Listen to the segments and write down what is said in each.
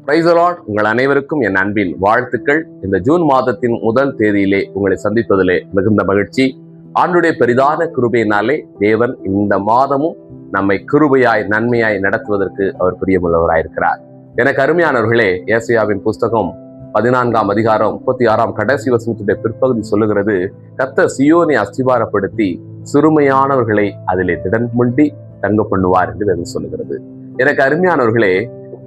Praise the Lord. உங்கள் அனைவருக்கும் என் அன்பின் வாழ்த்துக்கள். இந்த ஜூன் மாதத்தின் முதல் தேதியிலே உங்களை சந்திப்பதிலே மிகுந்த மகிழ்ச்சி. ஆண்டுடைய பெரிதான கிருபையினாலே தேவன் இந்த மாதமும் நம்மை கிருபையாய் நன்மையாய் நடத்துவதற்கு அவர் பிரியமுள்ளவராயிருக்கிறார். எனக்கு அருமையானவர்களே, ஏசாயாவின் புஸ்தகம் 14ஆம் அதிகாரம் 36ஆம் கடைசி வசனத்துடைய பிற்பகுதி சொல்லுகிறது, கர்த்தர் சீயோனை அஸ்திபாரப்படுத்தி சிறுமையானவர்களை அதிலே திடன் முண்டி தங்க பண்ணுவார் என்று வேதம் சொல்லுகிறது. எனக்கு அருமையானவர்களே,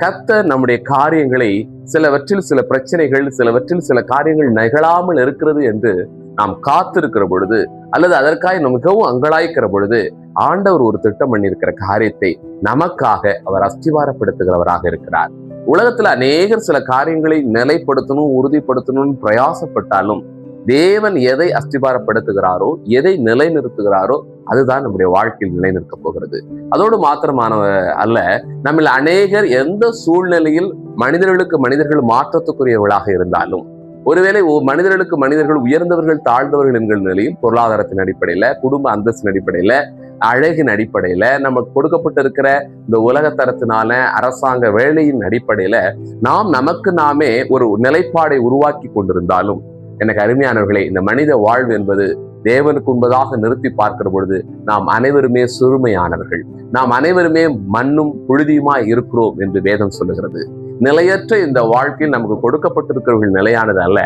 கர்த்தர் நம்முடைய காரியங்களை சிலவற்றில் சில பிரச்சனைகள், சிலவற்றில் சில காரியங்கள் நிகழாமல் இருக்கிறது என்று நாம் காத்திருக்கிற பொழுது, அல்லது அதற்காக மிகவும் அங்கலாய்க்கிற பொழுது, ஆண்டவர் ஒரு திட்டம் பண்ணியிருக்கிற காரியத்தை நமக்காக அவர் அஸ்திவாரப்படுத்துகிறவராக இருக்கிறார். உலகத்துல அநேகர் சில காரியங்களை நிலைப்படுத்தணும், உறுதிப்படுத்தணும்னு பிரயாசப்பட்டாலும் தேவன் எதை அஸ்திபாரப்படுத்துகிறாரோ, எதை நிலைநிறுத்துகிறாரோ அதுதான் நம்முடைய வாழ்க்கையில் நிலைநிற்க போகிறது. அதோடு மாத்திரமான அல்ல, நம்மில் அநேகர் எந்த சூழ்நிலையில் மனிதர்கள் மாற்றத்துக்குரியவர்களாக இருந்தாலும், ஒருவேளை மனிதர்களுக்கு மனிதர்கள் உயர்ந்தவர்கள் தாழ்ந்தவர்கள் என்கிற நிலையில், பொருளாதாரத்தின் அடிப்படையில, குடும்ப அந்தஸ்தின் அடிப்படையில, அழகின் அடிப்படையில, நமக்கு கொடுக்கப்பட்டிருக்கிற இந்த உலகத்தரத்தினால அரசாங்க வேலையின் அடிப்படையில நாம் நமக்கு நாமே ஒரு நிலைப்பாடை உருவாக்கி கொண்டிருந்தாலும், எனக்கு அருமையானவர்களே, இந்த மனித வாழ்வு என்பது தேவனுக்கு உண்பதாக நிறுத்தி பார்க்கிற பொழுது நாம் அனைவருமே சிறுமையானவர்கள், நாம் அனைவருமே மண்ணும் புழுதியுமாய் இருக்கிறோம் என்று வேதம் சொல்லுகிறது. நிலையற்ற இந்த வாழ்க்கையில் நமக்கு கொடுக்கப்பட்டிருக்கிறவர்கள் நிலையானது அல்ல.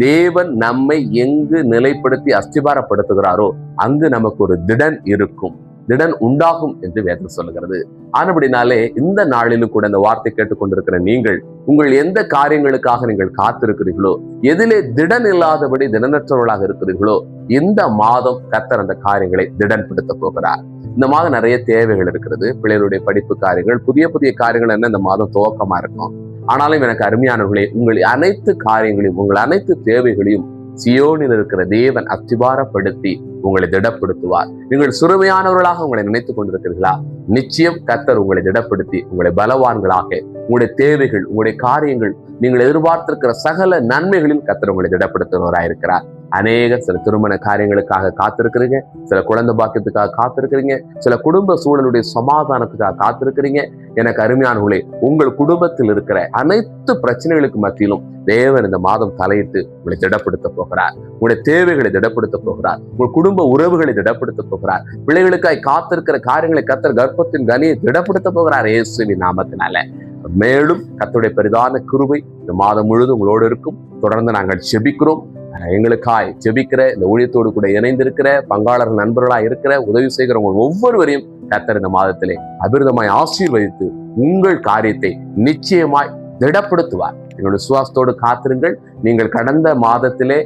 தேவன் நம்மை எங்கு நிலைப்படுத்தி அஸ்திபாரப்படுத்துகிறாரோ அங்கு நமக்கு ஒரு திடன் இருக்கும், திடன் உண்டாகும் என்று வேதம் சொல்லுகிறது. ஆனபடினாலே இந்த நாளிலும் கூட இந்த வார்த்தை கேட்டுக்கொண்டிருக்கிற நீங்கள், உங்கள் எந்த காரியங்களுக்காக நீங்கள் காத்திருக்கிறீர்களோ, எதிலே திடன் இல்லாதபடி திடனற்றவர்களாக இருக்கிறீர்களோ, இந்த மாதம் கர்த்தர் அந்த காரியங்களை திடன்படுத்த போகிறார். இந்த மாதம் நிறைய தேவைகள் இருக்கிறது. பிள்ளைகளுடைய படிப்பு காரியங்கள், புதிய புதிய காரியங்கள் என்ன இந்த மாதம் துவக்கமா இருக்கும். ஆனாலும் எனக்கு அருமையானவர்களே, உங்கள் அனைத்து காரியங்களையும், உங்கள் அனைத்து தேவைகளையும் சியோனில் இருக்கிற தேவன் அஸ்திபாரப்படுத்தி உங்களை திடப்படுத்துவார். நீங்கள் சிறுமையானவர்களாக உங்களை நினைத்துக் கொண்டிருக்கிறீர்களா? நிச்சயம் கர்த்தர் உங்களை திடப்படுத்தி உங்களை பலவான்களாக, உங்களுடைய தேவைகள், உங்களுடைய காரியங்கள், நீங்கள் எதிர்பார்த்திருக்கிற சகல நன்மைகளில் கர்த்தர் உங்களை திடப்படுத்துவராயிருக்கிறார். அநேகர் சில திருமண காரியங்களுக்காக காத்திருக்கிறீங்க, சில குழந்தை பாக்கியத்துக்காக காத்திருக்கிறீங்க, சில குடும்ப சூழலுடைய சமாதானத்துக்காக காத்திருக்கிறீங்க. எனக்கு அருமையானவர்களே, உங்கள் குடும்பத்தில் இருக்கிற அனைத்து பிரச்சனைகளுக்கு மத்தியிலும் தேவன் இந்த மாதம் தலையிட்டு உங்களை திடப்படுத்த போகிறார். உங்களுடைய தேவைகளை திடப்படுத்த போகிறார். உங்கள் குடும்ப உறவுகளை திடப்படுத்த போகிறார். பிள்ளைகளுக்காய் காத்திருக்கிற காரியங்களை கர்த்தர் கர்ப்பத்தின் கனியை திடப்படுத்த போகிறார் இயேசுவின் நாமத்தினால. மேலும் கர்த்தருடைய பெரிதான கிருபை இந்த மாதம் முழுவதும் உங்களோடு இருக்கும். தொடர்ந்து நாங்கள் ஜெபிக்கிறோம். எங்களுக்காய் ஜெபிக்கிற, இந்த ஊழியத்தோடு கூட இணைந்திருக்கிற பங்காளர்கள், நண்பர்களாக இருக்கிற, உதவி செய்கிறவங்க ஒவ்வொருவரையும் கர்த்தர் இந்த மாதத்திலே அபிர்தமாய் ஆசீர்வதித்து உங்கள் காரியத்தை நிச்சயமாய் திடப்படுத்துவார். எங்களுடைய சுவாசத்தோடு காத்திருங்கள். நீங்கள் கடந்த மாதத்திலே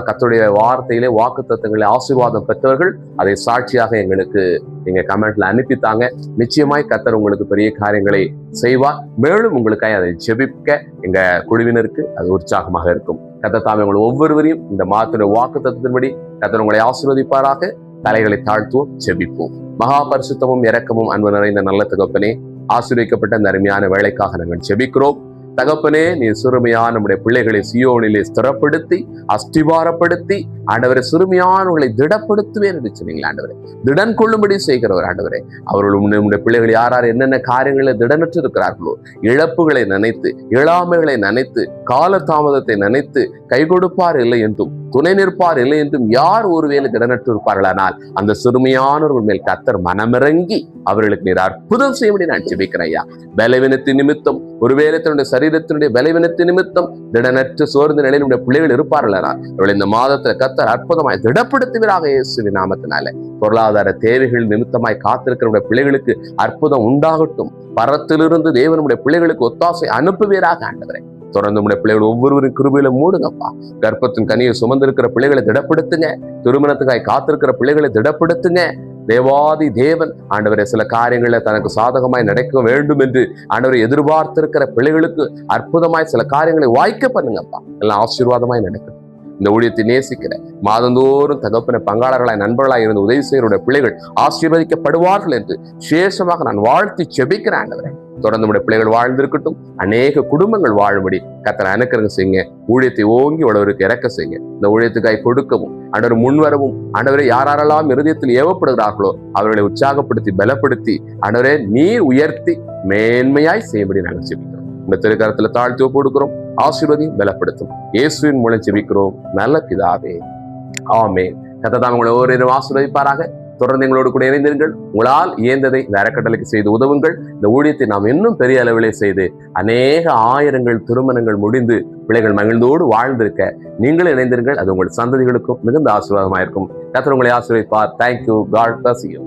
கர்த்தருடைய வார்த்தையிலே வாக்குத்தத்தங்களை ஆசீர்வாதம் பெற்றவர்கள், அதை சாட்சியாக எங்களுக்கு நீங்க கமெண்ட்ல அனுப்பித்தாங்க. நிச்சயமாய் கர்த்தர் உங்களுக்கு பெரிய காரியங்களை செய்வார். மேலும் உங்களுக்காக அதை ஜெபிக்க எங்க குழுவினருக்கு அது உற்சாகமாக இருக்கும். கர்த்தர் தாமே உங்களை ஒவ்வொருவரையும் இந்த மாதத்தினுடைய வாக்குத்தத்தத்தின்படி கர்த்தர் உங்களை ஆசீர்வதிப்பாராக. தலைகளை தாழ்த்துவோம், ஜெபிப்போம். மகா பரிசுத்தமும் இரக்கமும் அன்பு நிறைந்த நல்ல தகப்பனே, ஆசீர்வதிக்கப்பட்ட இந்த அருமையான வேலைக்காக நாங்கள் ஜெபிக்கிறோம். தகப்பனே, நீ சிறுமையான நம்முடைய பிள்ளைகளை சியோனிலே ஸ்திரப்படுத்தி அஸ்திபாரப்படுத்தி ஆண்டவரை சிறுமையானவர்களை திடப்படுத்துவேன் என்று சொன்னீங்களா ஆண்டவரே. திடன் கொள்ளும்படி செய்கிறவர் ஆண்டவரே. அவர்கள் நம்முடைய பிள்ளைகள் யார் என்னென்ன காரியங்களில் திடனற்று இருக்கிறார்களோ, இழப்புகளை நினைத்து, இயலாமைகளை நினைத்து, கால தாமதத்தை நினைத்து கை கொடுப்பார் இல்லை என்றும், துணை நிற்பார் இல்லை என்றும் யார் ஒருவேளை திடனற்று இருப்பார்களானால் அந்த சிறுமையானவர்கள் மேல் கர்த்தர் மனமிறங்கி அவர்களுக்கு நீர் அற்புதம் செய்யும்படி நான் ஜெபிக்கிறேன் ஐயா. பலவீனத்தின் நிமித்தம், ஒருவேளை தன்னுடைய சரீரத்தினுடைய பலவீனத்தின் நிமித்தம் திடனற்று சோர்ந்த நிலையில் பிள்ளைகள் இருப்பார்களானால் அவர்கள் இந்த மாதத்துல கர்த்தர் அற்புதமாய் திடப்படுத்துவீராக இயேசுவின் நாமத்தினால. பொருளாதார தேவைகள் நிமித்தமாய் காத்திருக்கிற பிள்ளைகளுக்கு அற்புதம் உண்டாகட்டும். பரத்திலிருந்து தேவனுடைய பிள்ளைகளுக்கு ஒத்தாசை அனுப்புவீராக ஆண்டவரே. தொடர்ந்து நம்முடைய பிள்ளைகள் ஒவ்வொருவரும் கிருபையில மூடுங்கப்பா. கர்ப்பத்தின் கனியை சுமந்திருக்கிற பிள்ளைகளை திடப்படுத்துங்க. திருமணத்துக்காய் காத்திருக்கிற பிள்ளைகளை திடப்படுத்துங்க. தேவாதி தேவன் ஆண்டவரை சில காரியங்களை தனக்கு சாதகமாய் நடக்க வேண்டும் என்று ஆண்டவரை எதிர்பார்த்திருக்கிற பிள்ளைகளுக்கு அற்புதமாய் சில காரியங்களை வாய்க்க பண்ணுங்கப்பா. எல்லாம் ஆசீர்வாதமாய் நடக்கும். இந்த ஊழியத்தை நேசிக்கிற, மாதந்தோறும் தகப்பன பங்காளர்களாய் நண்பர்களாய் இருந்து உதவி செய்கிற பிள்ளைகள் ஆசீர்வதிக்கப்படுவார்கள் என்று விசேஷமாக நான் வாழ்த்தி ஜெபிக்கிறேன் ஆண்டவரே. தொடர்ந்து நம்முடைய பிள்ளைகள் வாழ்ந்திருக்கட்டும். அநேக குடும்பங்கள் வாழும்படி கர்த்தர் அனுக்கிரகம் செய்யுங்க. ஊழியத்தை ஓங்கி உழவருக்கு இறக்க செய்யுங்க. இந்த ஊழியத்துக்காய் கொடுக்கவும் ஆண்டவர் முன்வரவும், ஆண்டவரை யாரெல்லாம் இருதயத்தில் ஏவப்படுகிறார்களோ அவர்களை உற்சாகப்படுத்தி பலப்படுத்தி ஆண்டவரே நீர் உயர்த்தி மேன்மையாய் செய்யும்படி நாங்கள் ஜெபிக்கிறோம். இந்த திருக்கரத்துல தாழ்த்தி கொடுக்கிறோம். ஆசீர்வதியும் பலப்படுத்தும். இயேசுவின் மூலம் ஜெபிக்கிறோம் நல்ல பிதாவே, ஆமென். கர்த்தர் தாமே உங்களை ஒவ்வொருவரையும் ஆசீர்வதிப்பாராக. தொடர்ந்து எங்களோடு கூட இணைந்திருங்கள். உங்களால் இயந்ததை இந்த அறக்கட்டளைக்கு செய்து உதவுங்கள். இந்த ஊழியத்தை நாம் இன்னும் பெரிய அளவிலே செய்து அநேக ஆயிரங்கள் திருமணங்கள் முடிந்து பிள்ளைகள் மகிழ்ந்தோடு வாழ்ந்திருக்க நீங்களும் இணைந்திருங்கள். அது உங்கள் சந்ததிகளுக்கும் மிகுந்த ஆசீர்வாதமாக இருக்கும். கர்த்தர் உங்களை ஆசீர்வதிப்பார். தேங்க்யூ. God bless you.